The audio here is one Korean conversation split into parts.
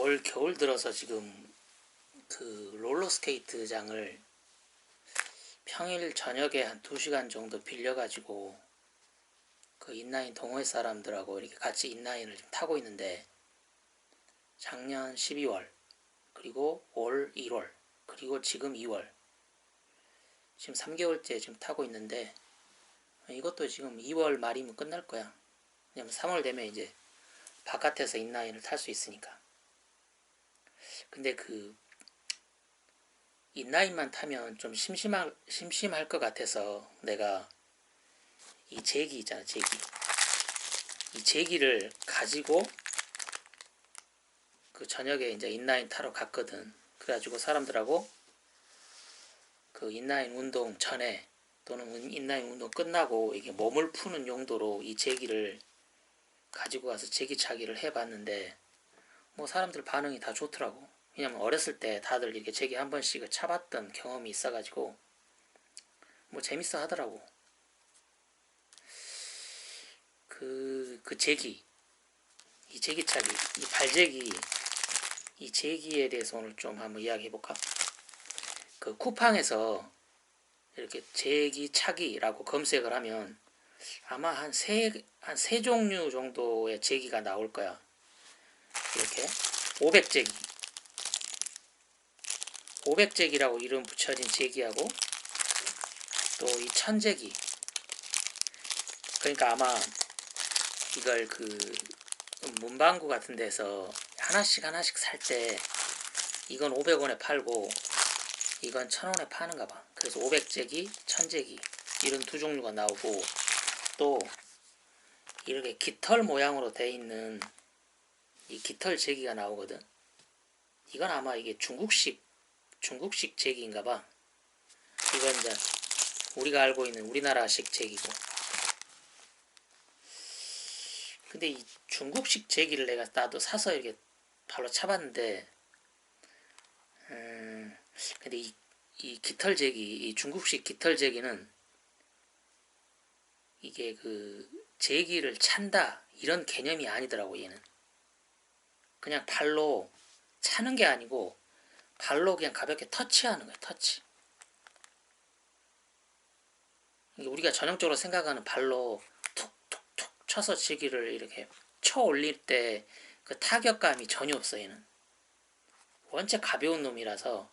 올 겨울 들어서 지금 그 롤러스케이트장을 평일 저녁에 한 2시간 정도 빌려가지고 그 인라인 동호회 사람들하고 이렇게 같이 인라인을 타고 있는데, 작년 12월, 그리고 올 1월, 그리고 지금 2월, 지금 3개월째 지금 타고 있는데, 이것도 지금 2월 말이면 끝날 거야. 왜냐면 3월 되면 이제 바깥에서 인라인을 탈 수 있으니까. 근데 그 인라인만 타면 좀 심심할 것 같아서 내가 이 제기 있잖아, 제기. 이 제기를 가지고 그 저녁에 이제 인라인 타러 갔거든. 그래가지고 사람들하고 그 인라인 운동 전에 또는 인라인 운동 끝나고 이게 몸을 푸는 용도로 이 제기를 가지고 가서 제기차기를 해봤는데, 뭐 사람들 반응이 다 좋더라고. 왜냐면 어렸을 때 다들 이렇게 제기 한 번씩 차봤던 경험이 있어가지고 뭐 재밌어 하더라고. 그 제기, 이 제기차기, 이 발제기, 이 제기에 대해서 오늘 좀 한번 이야기해볼까? 그 쿠팡에서 이렇게 제기차기라고 검색을 하면 아마 한 세 종류 정도의 제기가 나올 거야. 이렇게 500제기, 500제기라고 이름 붙여진 제기하고 또 이 1000제기. 그러니까 아마 이걸 그 문방구 같은 데서 하나씩 살 때 이건 500원에 팔고 이건 1000원에 파는가 봐. 그래서 500제기, 1000제기 이런 두 종류가 나오고, 또 이렇게 깃털 모양으로 돼 있는 이 깃털 제기가 나오거든. 이건 아마 이게 중국식 제기인가 봐. 이건 이제 우리가 알고 있는 우리나라식 제기고. 근데 이 중국식 제기를 나도 사서 이렇게 발로 차봤는데, 근데 이 깃털 제기, 이 중국식 깃털 제기는 이게 그 제기를 찬다 이런 개념이 아니더라고. 얘는 그냥 발로 차는 게 아니고 발로 그냥 가볍게 터치하는 거야. 터치. 우리가 전형적으로 생각하는 발로 툭툭툭 쳐서 제기를 이렇게 쳐 올릴 때 그 타격감이 전혀 없어. 얘는 원체 가벼운 놈이라서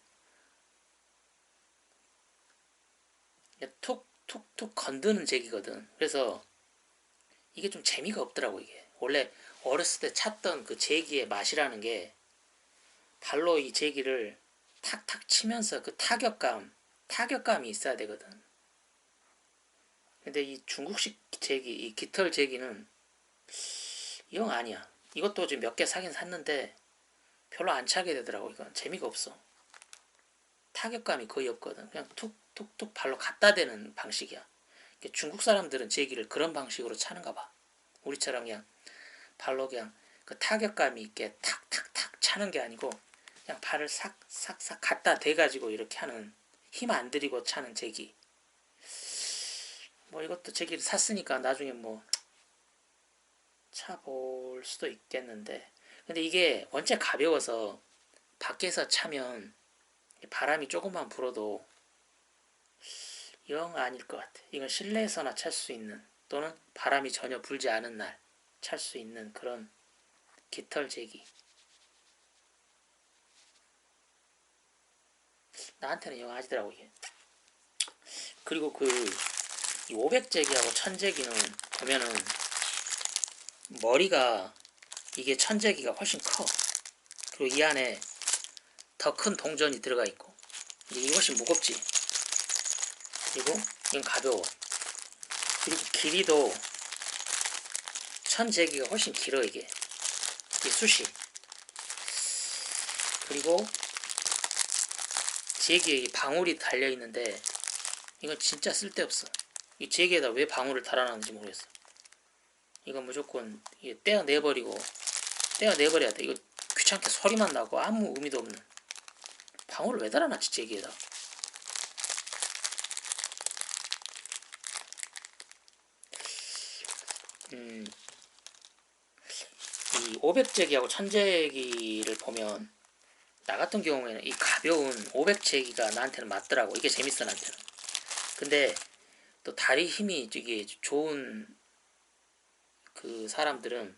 툭툭툭 건드는 제기거든. 그래서 이게 좀 재미가 없더라고. 이게 원래 어렸을 때 찼던 그 제기의 맛이라는 게 발로 이 제기를 탁탁 치면서 그 타격감이 있어야 되거든. 근데 이 중국식 제기, 이 깃털 제기는 영 아니야. 이것도 지금 몇 개 사긴 샀는데 별로 안 차게 되더라고. 이건 재미가 없어. 타격감이 거의 없거든. 그냥 툭툭툭 발로 갖다 대는 방식이야. 중국 사람들은 제기를 그런 방식으로 차는가 봐. 우리처럼 그냥 발로 그냥 그 타격감이 있게 탁탁탁 차는 게 아니고 그냥 발을 싹싹싹 갖다 대가지고 이렇게 하는, 힘 안 들이고 차는 제기. 뭐 이것도 제기를 샀으니까 나중에 뭐 차볼 수도 있겠는데, 근데 이게 원체 가벼워서 밖에서 차면 바람이 조금만 불어도 영 아닐 것 같아. 이건 실내에서나 찰 수 있는, 또는 바람이 전혀 불지 않은 날 찰 수 있는 그런 깃털 제기. 나한테는 영 아니더라고 이게. 그리고 그 500제기하고 1000제기는 보면은 머리가, 이게 1000제기가 훨씬 커. 그리고 이 안에 더 큰 동전이 들어가 있고, 이게 훨씬 무겁지. 그리고 이건 가벼워. 그리고 길이도 1000제기가 훨씬 길어. 이게 숱이. 그리고 제기에 방울이 달려있는데 이건 진짜 쓸데없어. 이 제기에다 왜 방울을 달아놨는지 모르겠어. 이건 무조건 떼어내버려야 돼. 이거 귀찮게 소리만 나고 아무 의미도 없는. 방울을 왜 달아놨지 제기에다. 이 이 500제기하고 1000제기를 보면 나 같은 경우에는 이 가벼운 500제기가 나한테는 맞더라고. 이게 재밌어 나한테는. 근데 또 다리 힘이 되게 좋은 그 사람들은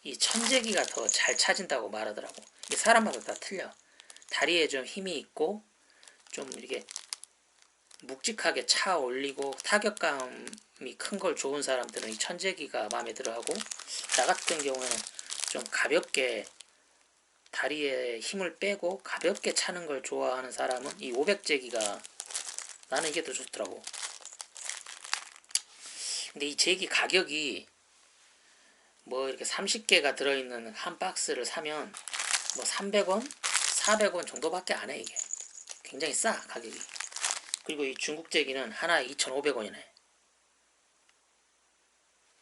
이 1000제기가 더 잘 차진다고 말하더라고. 이게 사람마다 다 틀려. 다리에 좀 힘이 있고 좀 이렇게 묵직하게 차 올리고 타격감이 큰 걸 좋은 사람들은 이 1000제기가 마음에 들어하고, 나 같은 경우에는 좀 가볍게 다리에 힘을 빼고 가볍게 차는 걸 좋아하는 사람은 이 500제기가 나는 이게 더 좋더라고. 근데 이 제기 가격이 뭐 이렇게 30개가 들어있는 한 박스를 사면 뭐 300원, 400원 정도밖에 안 해. 이게 굉장히 싸 가격이. 그리고 이 중국 제기는 하나에 2,500원이네.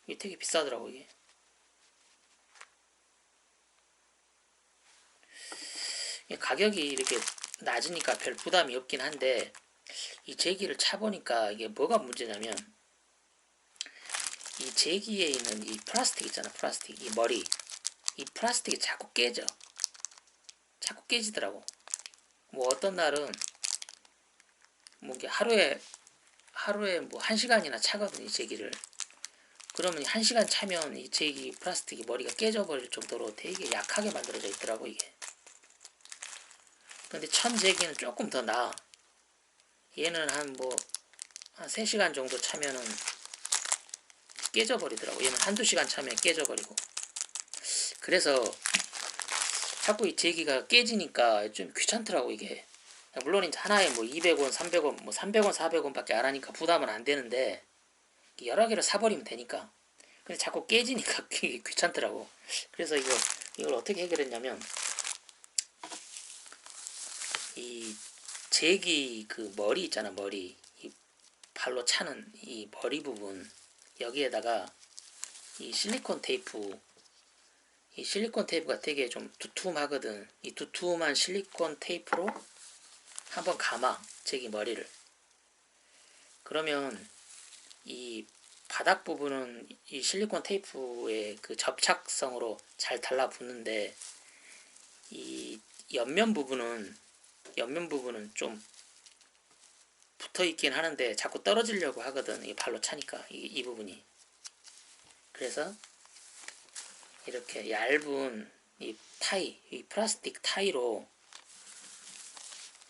이게 되게 비싸더라고 이게. 가격이 이렇게 낮으니까 별 부담이 없긴 한데, 이 제기를 차보니까 이게 뭐가 문제냐면, 이 제기에 있는 이 플라스틱 있잖아. 플라스틱, 이 머리, 이 플라스틱이 자꾸 깨져. 자꾸 깨지더라고. 뭐 어떤 날은 뭐 이게 하루에 뭐 1시간이나 차거든 이 제기를. 그러면 1시간 차면 이 제기 플라스틱이 머리가 깨져버릴 정도로 되게 약하게 만들어져 있더라고 이게. 근데 1000제기는 조금 더 나아. 얘는 한 3시간 정도 차면은 깨져버리더라고. 얘는 한두 시간 차면 깨져버리고. 그래서 자꾸 이 제기가 깨지니까 좀 귀찮더라고 이게. 물론 이제 하나에 뭐 200원, 300원, 뭐 300원, 400원 밖에 안 하니까 부담은 안 되는데, 여러 개를 사버리면 되니까. 근데 자꾸 깨지니까 귀찮더라고. 그래서 이걸 어떻게 해결했냐면, 이 제기 그 머리 있잖아, 머리. 이 발로 차는 이 머리 부분, 여기에다가 이 실리콘 테이프가 되게 좀 두툼하거든. 이 두툼한 실리콘 테이프로 한번 감아, 제기 머리를. 그러면 이 바닥 부분은 이 실리콘 테이프의 그 접착성으로 잘 달라붙는데, 이 옆면 부분은 좀 붙어 있긴 하는데 자꾸 떨어지려고 하거든. 이 발로 차니까 이 부분이. 그래서 이렇게 얇은 이 플라스틱 타이로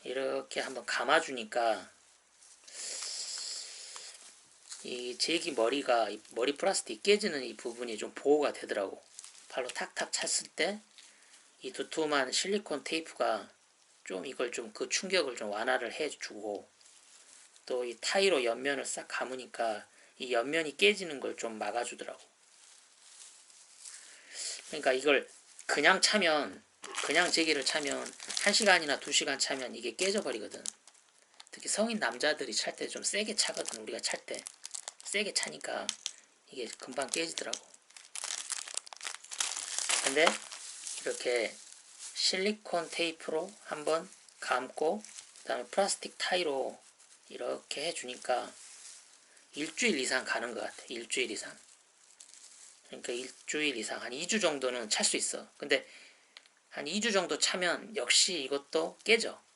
이렇게 한번 감아주니까 이 제기 머리가, 이 머리 플라스틱 깨지는 이 부분이 좀 보호가 되더라고. 발로 탁탁 찼을 때 이 두툼한 실리콘 테이프가 좀 이걸 좀 그 충격을 좀 완화를 해주고, 또 이 타이로 옆면을 싹 감으니까 이 옆면이 깨지는 걸 좀 막아주더라고. 그러니까 이걸 그냥 제기를 차면 1시간이나 2시간 차면 이게 깨져버리거든. 특히 성인 남자들이 찰 때 좀 세게 차거든. 우리가 찰 때 세게 차니까 이게 금방 깨지더라고. 근데 이렇게 실리콘 테이프로 한번 감고 그 다음에 플라스틱 타이로 이렇게 해주니까 일주일 이상 가는 것 같아. 일주일 이상. 그러니까 일주일 이상, 한 2주 정도는 찰 수 있어. 근데 한 2주 정도 차면 역시 이것도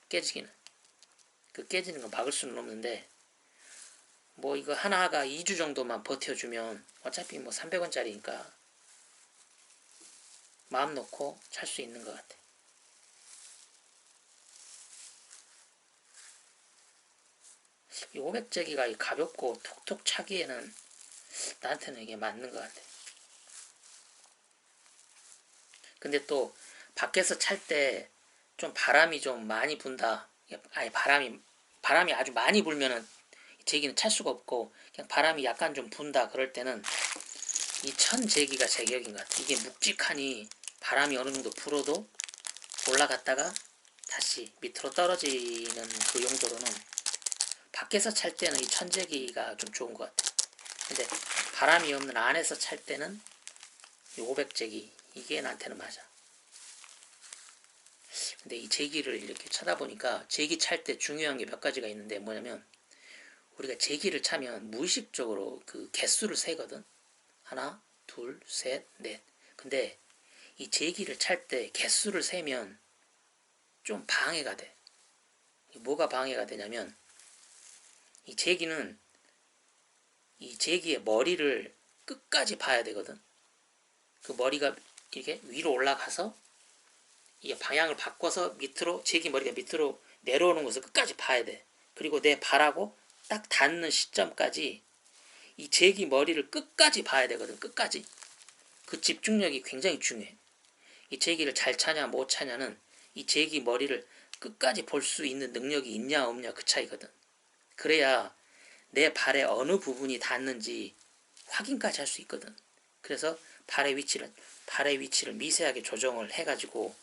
깨지기는. 그 깨지는 거 막을 수는 없는데, 뭐 이거 하나가 2주 정도만 버텨주면 어차피 뭐 300원짜리니까 마음 놓고 찰 수 있는 것 같아. 이 500제기가 가볍고 톡톡 차기에는 나한테는 이게 맞는 것 같아. 근데 또 밖에서 찰 때 좀 바람이 좀 많이 분다. 아니 바람이 아주 많이 불면은 제기는 찰 수가 없고, 그냥 바람이 약간 좀 분다 그럴 때는 이 1000제기가 제격인 것 같아. 이게 묵직하니 바람이 어느 정도 불어도 올라갔다가 다시 밑으로 떨어지는 그 용도로는 밖에서 찰 때는 이 1000제기가 좀 좋은 것 같아. 근데 바람이 없는 안에서 찰 때는 이 500제기 이게 나한테는 맞아. 근데 이 제기를 이렇게 쳐다보니까 제기 찰 때 중요한 게 몇 가지가 있는데, 뭐냐면 우리가 제기를 차면 무의식적으로 그 개수를 세거든. 하나, 둘, 셋, 넷. 근데 이 제기를 찰 때 개수를 세면 좀 방해가 돼. 뭐가 방해가 되냐면 이 제기는 이 제기의 머리를 끝까지 봐야 되거든. 그 머리가 이렇게 위로 올라가서 이게 방향을 바꿔서 밑으로 제기 머리가 밑으로 내려오는 것을 끝까지 봐야 돼. 그리고 내 발하고 딱 닿는 시점까지 이 제기 머리를 끝까지 봐야 되거든. 끝까지. 그 집중력이 굉장히 중요해. 이 제기를 잘 차냐 못 차냐는 이 제기 머리를 끝까지 볼 수 있는 능력이 있냐 없냐 그 차이거든. 그래야 내 발의 어느 부분이 닿는지 확인까지 할 수 있거든. 그래서 발의 위치를 미세하게 조정을 해가지고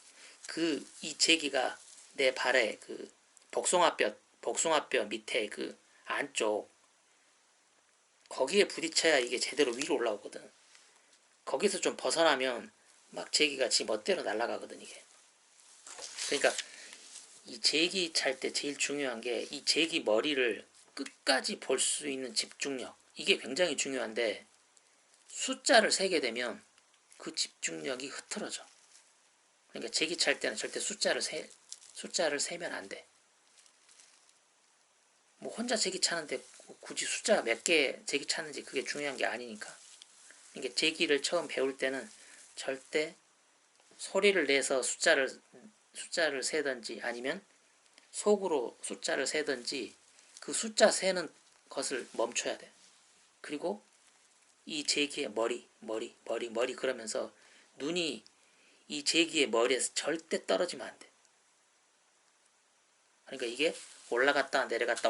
이 제기가 내 발의 그 복숭아뼈 밑에 그 안쪽 거기에 부딪혀야 이게 제대로 위로 올라오거든. 거기서 좀 벗어나면 막 제기가 지 멋대로 날아가거든 이게. 그러니까 이 제기 찰 때 제일 중요한 게 이 제기 머리를 끝까지 볼 수 있는 집중력, 이게 굉장히 중요한데 숫자를 세게 되면 그 집중력이 흐트러져. 그러니까 제기 찰 때는 절대 숫자를 세면 안 돼. 뭐 혼자 제기 차는데 굳이 숫자 몇 개 제기 차는지 그게 중요한 게 아니니까. 그러니까 제기를 처음 배울 때는 절대 소리를 내서 숫자를 세든지 아니면 속으로 숫자를 세든지 그 숫자 세는 것을 멈춰야 돼. 그리고 이 제기의 머리 그러면서 눈이 이 제기의 머리에서 절대 떨어지면 안 돼. 그러니까 이게 올라갔다 내려갔다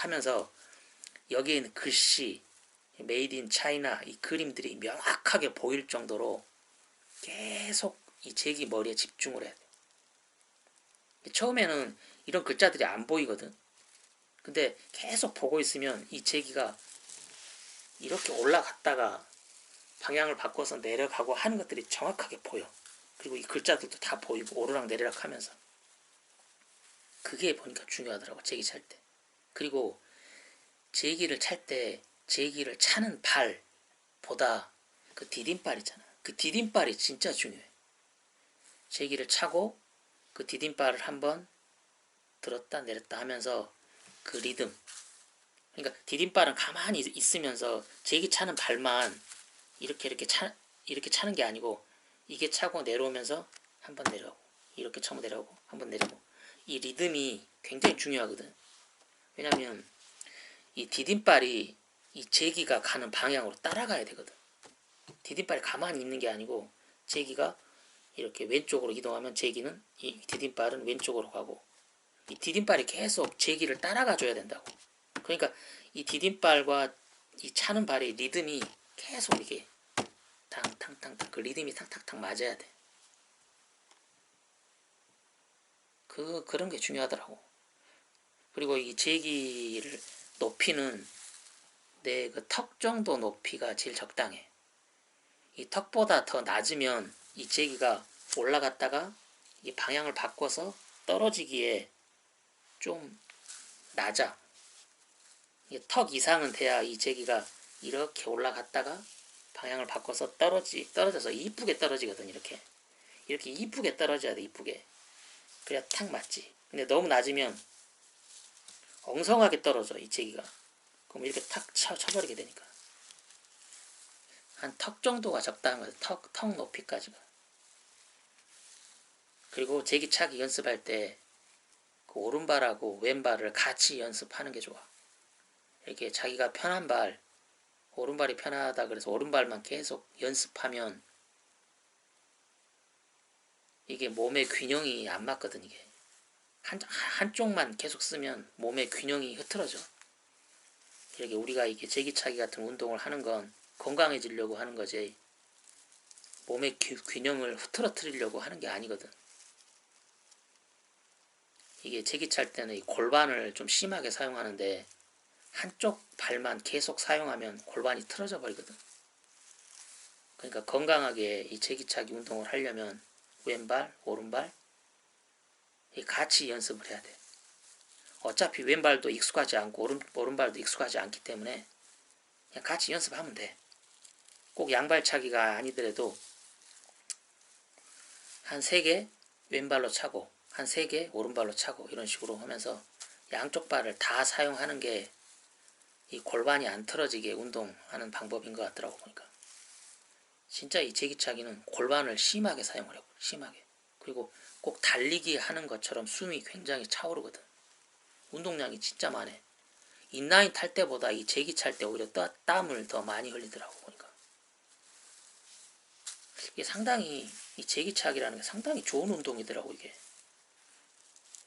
하면서 여기에 있는 글씨, 메이드 인 차이나 이 그림들이 명확하게 보일 정도로 계속 이 제기 머리에 집중을 해야 돼. 처음에는 이런 글자들이 안 보이거든. 근데 계속 보고 있으면 이 제기가 이렇게 올라갔다가 방향을 바꿔서 내려가고 하는 것들이 정확하게 보여. 그리고 이 글자들도 다 보이고 오르락 내리락 하면서. 그게 보니까 중요하더라고, 제기 찰 때. 그리고 제기를 찰 때 제기를 차는 발보다 그 디딤발 있잖아. 그 디딤발이 진짜 중요해. 제기를 차고 그 디딤발을 한번 들었다 내렸다 하면서 그 리듬. 그러니까 디딤발은 가만히 있으면서 제기 차는 발만 이렇게 차는 게 아니고 이게 차고 내려오면서 한번 내려오고 이렇게 차고 내려오고 한번 내려오고 이 리듬이 굉장히 중요하거든. 왜냐면 이 디딤발이 이 제기가 가는 방향으로 따라가야 되거든. 디딤발이 가만히 있는 게 아니고 제기가 이렇게 왼쪽으로 이동하면 제기는 이 디딤발은 왼쪽으로 가고 이 디딤발이 계속 제기를 따라가 줘야 된다고. 그러니까 이 디딤발과 이 차는 발의 리듬이 계속 이게 탕탕탕 그 리듬이 탕탕탕 맞아야 돼. 그런 게 중요하더라고. 그리고 이 제기를 높이는 내 그 턱 정도 높이가 제일 적당해. 이 턱보다 더 낮으면 이 제기가 올라갔다가 이 방향을 바꿔서 떨어지기에 좀 낮아. 턱 이상은 돼야 이 제기가 이렇게 올라갔다가 방향을 바꿔서 떨어져서 이쁘게 떨어지거든. 이렇게 이쁘게 떨어져야 돼. 이쁘게. 그래야 탁 맞지. 근데 너무 낮으면 엉성하게 떨어져 이 제기가. 그럼 이렇게 탁 쳐버리게 되니까. 한 턱 정도가 적당한 거야. 턱 높이까지가. 그리고 제기차기 연습할 때 그 오른발하고 왼발을 같이 연습하는 게 좋아. 이렇게 자기가 편한 발, 오른발이 편하다 그래서 오른발만 계속 연습하면 이게 몸의 균형이 안 맞거든. 이게 한쪽만 계속 쓰면 몸의 균형이 흐트러져. 이렇게 우리가 이게 제기차기 같은 운동을 하는 건 건강해지려고 하는 거지 몸의 균형을 흐트러뜨리려고 하는 게 아니거든. 이게 제기찰 때는 이 골반을 좀 심하게 사용하는데 한쪽 발만 계속 사용하면 골반이 틀어져 버리거든. 그러니까 건강하게 이 제기차기 운동을 하려면 왼발, 오른발 같이 연습을 해야 돼. 어차피 왼발도 익숙하지 않고 오른발도 익숙하지 않기 때문에 그냥 같이 연습하면 돼. 꼭 양발차기가 아니더라도 한 3개 왼발로 차고 한 3개 오른발로 차고 이런 식으로 하면서 양쪽 발을 다 사용하는 게 이 골반이 안 틀어지게 운동하는 방법인 것 같더라고 보니까. 진짜 이 제기차기는 골반을 심하게 사용하려고 심하게. 그리고 꼭 달리기 하는 것처럼 숨이 굉장히 차오르거든. 운동량이 진짜 많네. 인라인 탈 때보다 이 제기 찰 때 오히려 땀을 더 많이 흘리더라고 보니까. 이게 상당히 이 제기차기라는 게 상당히 좋은 운동이더라고 이게.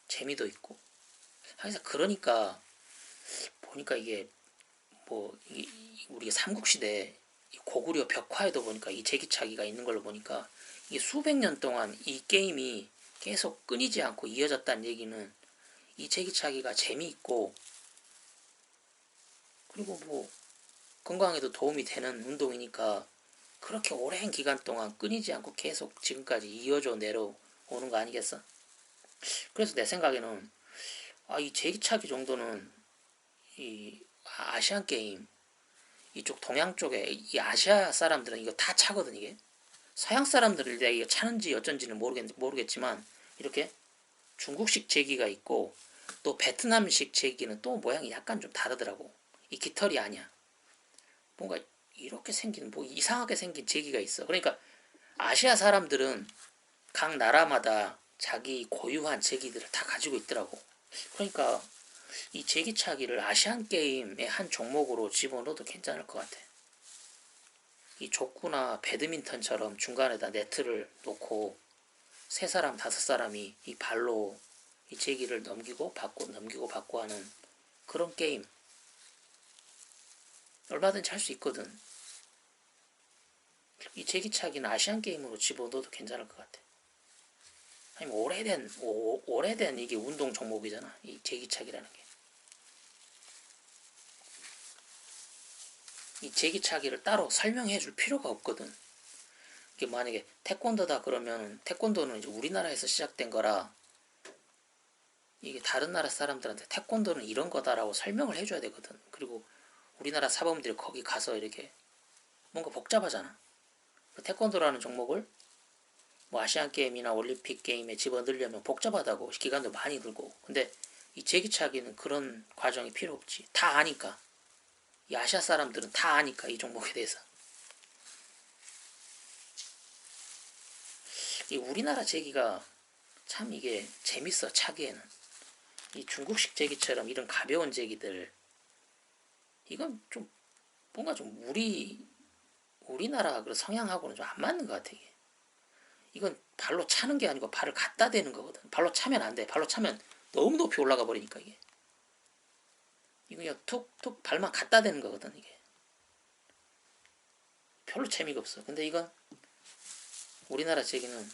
재미도 있고. 항상 그러니까 보니까 이게 뭐 우리가 삼국시대 고구려 벽화에도 보니까 이 제기차기가 있는 걸로 보니까 이게 수백 년 동안 이 게임이 계속 끊이지 않고 이어졌다는 얘기는 이 제기차기가 재미있고 그리고 뭐 건강에도 도움이 되는 운동이니까 그렇게 오랜 기간 동안 끊이지 않고 계속 지금까지 이어져 내려오는 거 아니겠어? 그래서 내 생각에는 이 제기차기 정도는 이 아시안 게임 이쪽 동양 쪽에 이 아시아 사람들은 이거 다 차거든 이게. 서양 사람들은 내가 이거 차는지 어쩐지는 모르겠지만 이렇게 중국식 제기가 있고 또 베트남식 제기는 또 모양이 약간 좀 다르더라고. 이 깃털이 아니야. 뭔가 이렇게 생긴 뭐 이상하게 생긴 제기가 있어. 그러니까 아시아 사람들은 각 나라마다 자기 고유한 제기들을 다 가지고 있더라고. 그러니까 이 제기차기를 아시안 게임의 한 종목으로 집어넣어도 괜찮을 것 같아. 이 족구나 배드민턴처럼 중간에다 네트를 놓고 3사람 5사람이 이 발로 이 제기를 넘기고 받고 하는 그런 게임 얼마든지 할 수 있거든. 이 제기차기는 아시안 게임으로 집어넣어도 괜찮을 것 같아. 아니면 오래된 이게 운동 종목이잖아. 이 제기차기라는 게. 이 제기차기를 따로 설명해 줄 필요가 없거든. 이게 만약에 태권도다 그러면 태권도는 이제 우리나라에서 시작된 거라 이게 다른 나라 사람들한테 태권도는 이런 거다라고 설명을 해줘야 되거든. 그리고 우리나라 사범들이 거기 가서 이렇게 뭔가 복잡하잖아. 그 태권도라는 종목을 뭐 아시안 게임이나 올림픽 게임에 집어넣으려면 복잡하다고 기간도 많이 들고. 근데 이 제기차기는 그런 과정이 필요 없지. 다 아니까. 이 아시아 사람들은 다 아니까 이 종목에 대해서. 이 우리나라 제기가 참 이게 재밌어 차기에는. 이 중국식 제기처럼 이런 가벼운 제기들 이건 좀 뭔가 좀 우리나라 그 성향하고는 좀 안 맞는 것 같아 이게. 이건 발로 차는 게 아니고 발을 갖다 대는 거거든. 발로 차면 안 돼. 발로 차면 너무 높이 올라가 버리니까 이게. 이거 그냥 툭툭 발만 갖다 대는 거거든 이게. 별로 재미가 없어. 근데 이건 우리나라 제기는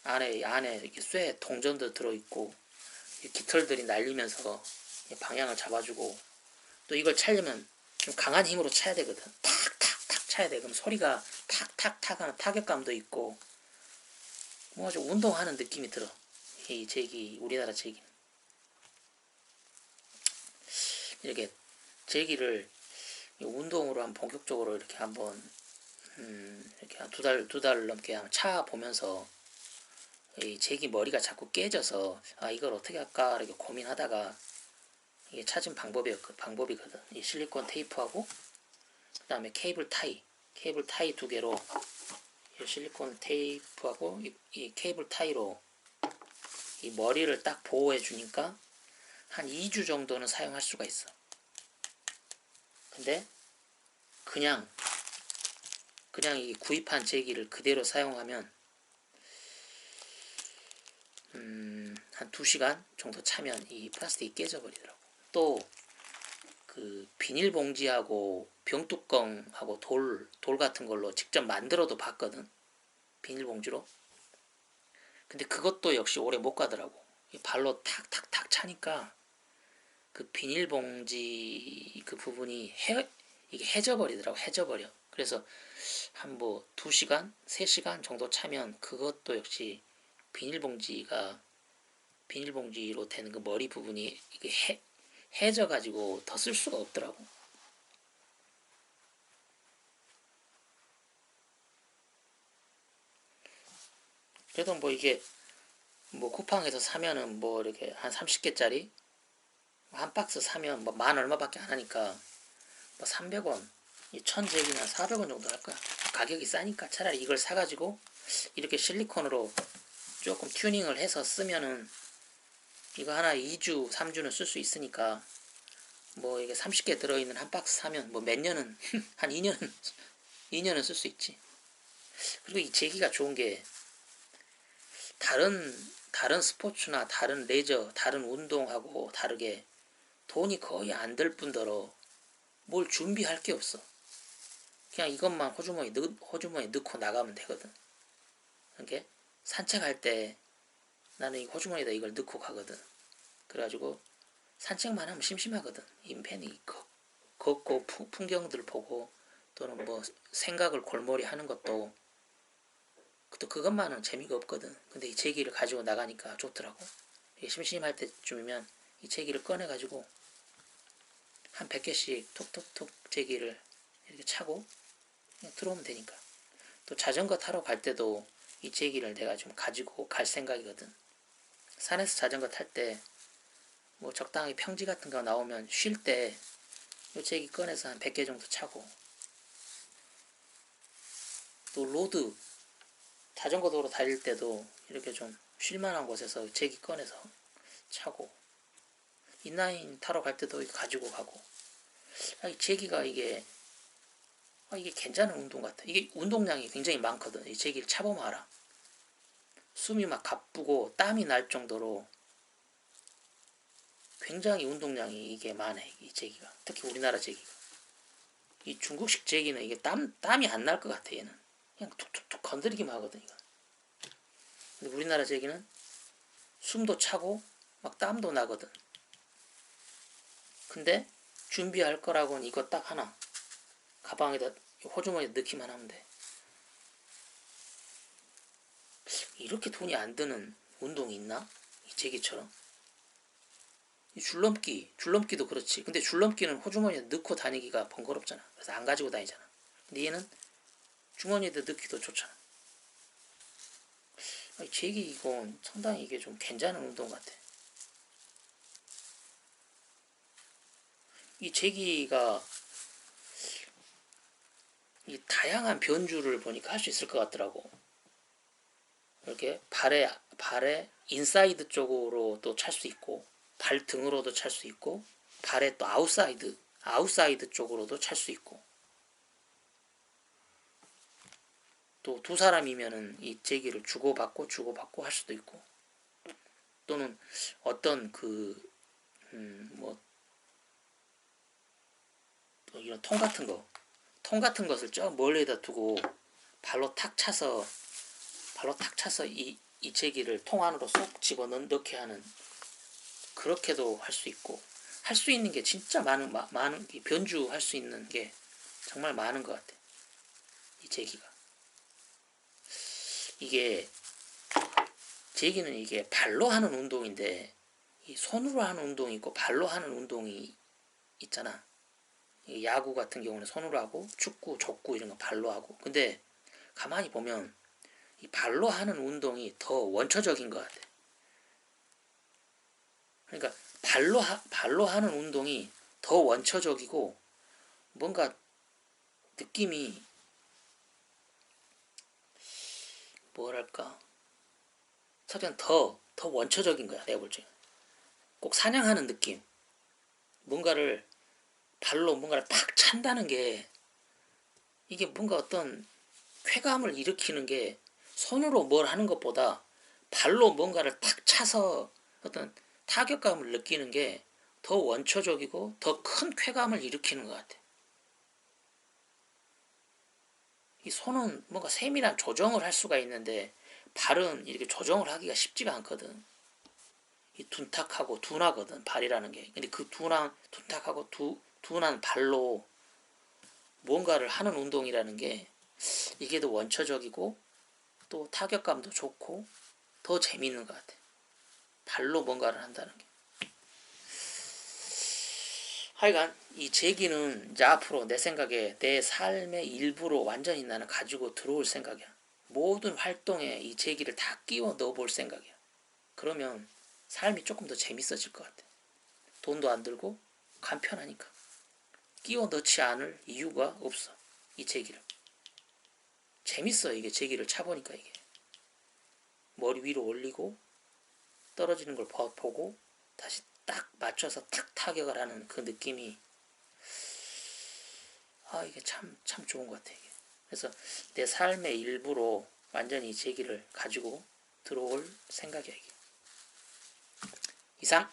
안에 이렇게 쇠 동전도 들어있고 깃털들이 날리면서 방향을 잡아주고 또 이걸 차려면 좀 강한 힘으로 차야 되거든. 탁탁탁 차야 돼. 그럼 소리가 탁탁탁 하는 타격감도 있고 뭔가 좀 운동하는 느낌이 들어. 이 제기 우리나라 제기는 이렇게 제기를 운동으로 한 본격적으로 이렇게 한번 이렇게 한 두 달 넘게 한번 차 보면서 이 제기 머리가 자꾸 깨져서 이걸 어떻게 할까 이렇게 고민하다가 이게 찾은 방법이거든. 이 실리콘 테이프하고 그 다음에 케이블 타이 2개로 이 실리콘 테이프하고 이 케이블 타이로 이 머리를 딱 보호해 주니까 한 2주 정도는 사용할 수가 있어. 근데 그냥 이 구입한 제기를 그대로 사용하면 한 2시간 정도 차면 이 플라스틱이 깨져버리더라고. 또 그 비닐봉지하고 병뚜껑하고 돌 같은 걸로 직접 만들어도 봤거든. 비닐봉지로. 근데 그것도 역시 오래 못 가더라고. 발로 탁탁탁 차니까 그 비닐봉지 그 부분이 이게 해져버리더라고. 해져버려. 그래서 한 뭐 2시간, 3시간 정도 차면 그것도 역시 비닐봉지로 되는 그 머리 부분이 이게 해져가지고 더 쓸 수가 없더라고. 그래도 뭐 이게 뭐 쿠팡에서 사면은 뭐 이렇게 한 30개짜리 한 박스 사면 뭐 만 얼마밖에 안 하니까 뭐 300원, 1000제기나 400원 정도 할 거야. 가격이 싸니까 차라리 이걸 사가지고 이렇게 실리콘으로 조금 튜닝을 해서 쓰면은 이거 하나 2주, 3주는 쓸 수 있으니까 뭐 이게 30개 들어있는 한 박스 사면 뭐 몇 년은 한 2년은 쓸 수 있지. 그리고 이 제기가 좋은 게 다른 스포츠나 다른 레저, 다른 운동하고 다르게 돈이 거의 안 들 뿐더러 뭘 준비할 게 없어. 그냥 이것만 호주머니에 넣고 나가면 되거든. 이렇게 산책할 때 나는 이 호주머니에다 이걸 넣고 가거든. 그래가지고 산책만 하면 심심하거든. 인펜이 걷고 풍경들 보고 또는 뭐 생각을 골몰이 하는 것도 또 그것만은 재미가 없거든. 근데 이 제기를 가지고 나가니까 좋더라고. 심심할 때쯤이면 이 제기를 꺼내가지고 한 100개씩 톡톡톡 제기를 이렇게 차고 그냥 들어오면 되니까. 또 자전거 타러 갈 때도 이 제기를 내가 좀 가지고 갈 생각이거든. 산에서 자전거 탈 때 뭐 적당히 평지 같은 거 나오면 쉴 때 이 제기 꺼내서 한 100개 정도 차고, 또 로드 자전거 도로 달릴 때도 이렇게 좀 쉴만한 곳에서 제기 꺼내서 차고, 인라인 타러 갈 때도 가지고 가고. 이 제기가 이게 괜찮은 운동 같아. 이게 운동량이 굉장히 많거든. 이 제기를 차보면 알아. 숨이 막 가쁘고 땀이 날 정도로 굉장히 운동량이 이게 많아. 이 제기가. 특히 우리나라 제기가. 이 중국식 제기는 이게 땀이 안 날 것 같아. 얘는 그냥 툭툭툭 건드리기만 하거든. 이거. 근데 우리나라 제기는 숨도 차고 막 땀도 나거든. 근데 준비할 거라고는 이거 딱 하나 가방에다 호주머니에 넣기만 하면 돼. 이렇게 돈이 안 드는 운동이 있나? 이 제기처럼. 이 줄넘기도 그렇지. 근데 줄넘기는 호주머니에 넣고 다니기가 번거롭잖아. 그래서 안 가지고 다니잖아. 근데 얘는 주머니에 넣기도 좋잖아. 이 제기 이건 상당히 이게 좀 괜찮은 운동 같아. 이 제기가 이 다양한 변주를 보니까 할 수 있을 것 같더라고. 이렇게 발에 인사이드 쪽으로도 찰 수 있고, 발 등으로도 찰 수 있고, 발에 또 아웃사이드 쪽으로도 찰 수 있고, 또 두 사람이면은 이 제기를 주고받고 할 수도 있고, 또는 어떤 뭐 이런 통 같은 것을 저 멀리에다 두고 발로 탁 차서 이 제기를 통 안으로 쏙 집어넣게 하는, 그렇게도 할 수 있고, 할 수 있는 게 진짜 많은 변주할 수 있는 게 정말 많은 것 같아. 이 제기가. 이게 제기는 이게 발로 하는 운동인데, 이 손으로 하는 운동이 있고 발로 하는 운동이 있잖아. 야구 같은 경우는 손으로 하고, 축구, 족구 이런 거 발로 하고. 근데 가만히 보면 이 발로 하는 운동이 더 원초적인 것 같아. 그러니까 발로 하는 운동이 더 원초적이고, 뭔가 느낌이 뭐랄까, 그냥 더 원초적인 거야. 내가 볼 때. 꼭 사냥하는 느낌. 발로 뭔가를 팍 찬다는 게, 이게 뭔가 어떤 쾌감을 일으키는 게, 손으로 뭘 하는 것보다 발로 뭔가를 탁 차서 어떤 타격감을 느끼는 게 더 원초적이고 더 큰 쾌감을 일으키는 것 같아. 이 손은 뭔가 세밀한 조정을 할 수가 있는데 발은 이렇게 조정을 하기가 쉽지가 않거든. 이 둔탁하고 둔하거든, 발이라는 게. 근데 그 둔탁하고 둔한 발로 뭔가를 하는 운동이라는 게, 이게 더 원초적이고 또 타격감도 좋고 더 재밌는 것 같아. 발로 뭔가를 한다는 게. 하여간 이 제기는 이제 앞으로 내 생각에 내 삶의 일부로 완전히 나는 가지고 들어올 생각이야. 모든 활동에 이 제기를 다 끼워 넣어 볼 생각이야. 그러면 삶이 조금 더 재밌어질 것 같아. 돈도 안 들고 간편하니까. 끼워 넣지 않을 이유가 없어. 이 제기를. 재밌어. 이게 제기를 차보니까 이게. 머리 위로 올리고 떨어지는 걸 보고 다시 딱 맞춰서 탁 타격을 하는 그 느낌이 이게 참 좋은 것 같아. 이게. 그래서 내 삶의 일부로 완전히 이 제기를 가지고 들어올 생각이야. 이게. 이상